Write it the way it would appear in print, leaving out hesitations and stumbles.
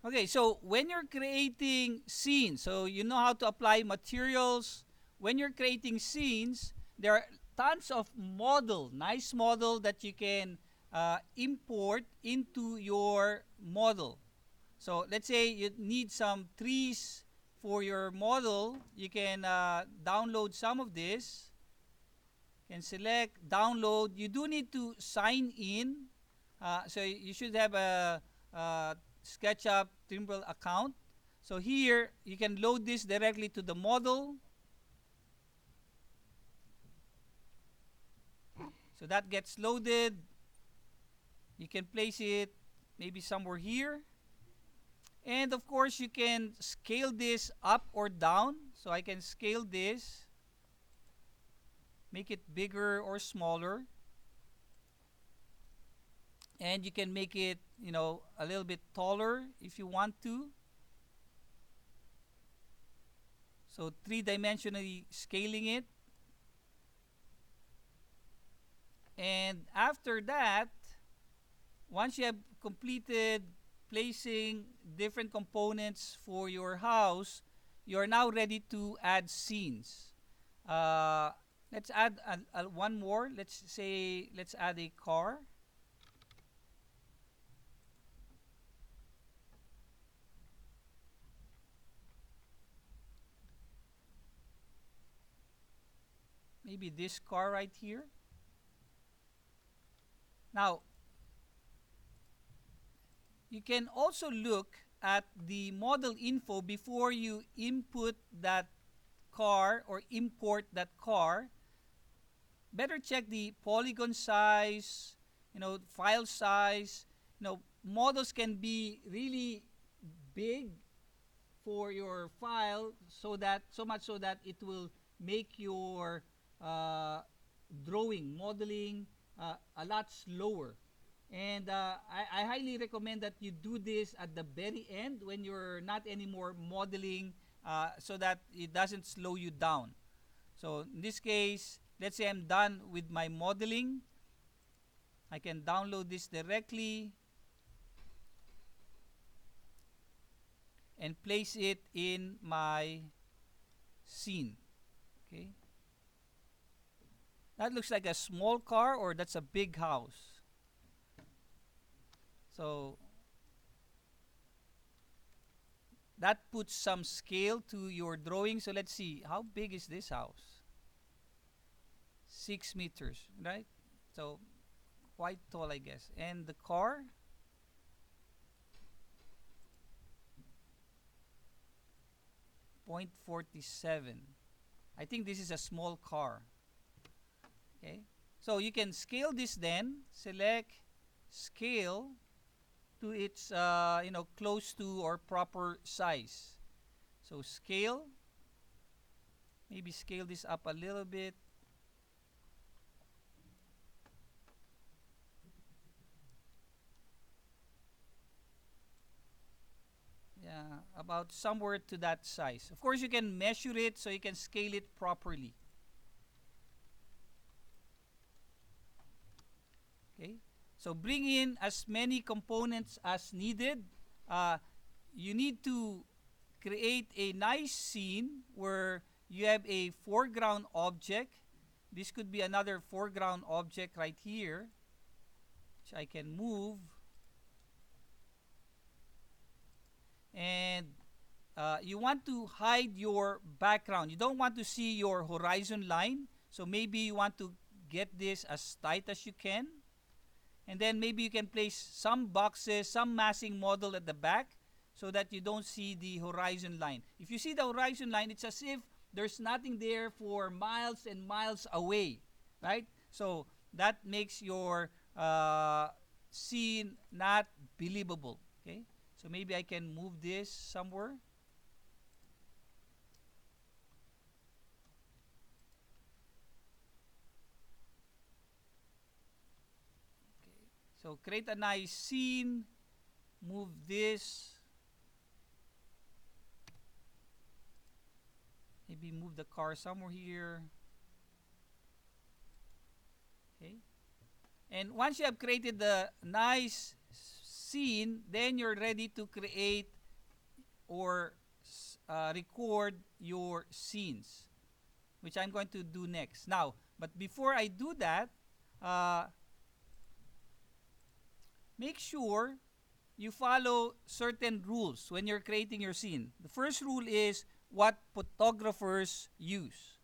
Okay, so when you're creating scenes, so you know how to apply materials. When you're creating scenes, there are tons of model, nice model that you can import into your model. So let's say you need some trees for your model. You can download some of this. You can select, download. You do need to sign in. So you should have a SketchUp Trimble account. So here you can load this directly to the model. So that gets loaded. You can place it maybe somewhere here. And of course, you can scale this up or down. So I can scale this, make it bigger or smaller. And you can make it, a little bit taller if you want to. So three-dimensionally scaling it. And after that, once you have completed placing different components for your house, you are now ready to add scenes. Uh, let's add one more. Let's add a car. Maybe this car right here. Now, you can also look at the model info before you input that car or import that car. Better check the polygon size, file size. Models can be really big for your file, so much so that it will make your uh, drawing, modeling a lot slower. And I highly recommend that you do this at the very end when you're not anymore modeling, so that it doesn't slow you down. So in this case, let's say I'm done with my modeling. I can download this directly and place it in my scene. Okay. That looks like a small car, or that's a big house. So that puts some scale to your drawing. So let's see, how big is this house? 6 meters, right? So quite tall, I guess. And the car, 0.47. I think this is a small car. Okay. So you can scale this then. Select scale to its close to or proper size. So scale, maybe scale this up a little bit. Yeah, about somewhere to that size. Of course, you can measure it so you can scale it properly. Okay. So bring in as many components as needed. Uh, you need to create a nice scene where you have a foreground object. This could be another foreground object right here, which I can move. And you want to hide your background. You don't want to see your horizon line. So maybe you want to get this as tight as you can. And then maybe you can place some boxes, some massing model at the back so that you don't see the horizon line. If you see the horizon line, it's as if there's nothing there for miles and miles away, right? So that makes your scene not believable, okay? So maybe I can move this somewhere. Okay. So create a nice scene, move this. Maybe move the car somewhere here. Okay. And once you have created the nice scene, then you're ready to create or record your scenes, which I'm going to do next. Now, but before I do that, uh, make sure you follow certain rules when you're creating your scene. The first rule is what photographers use.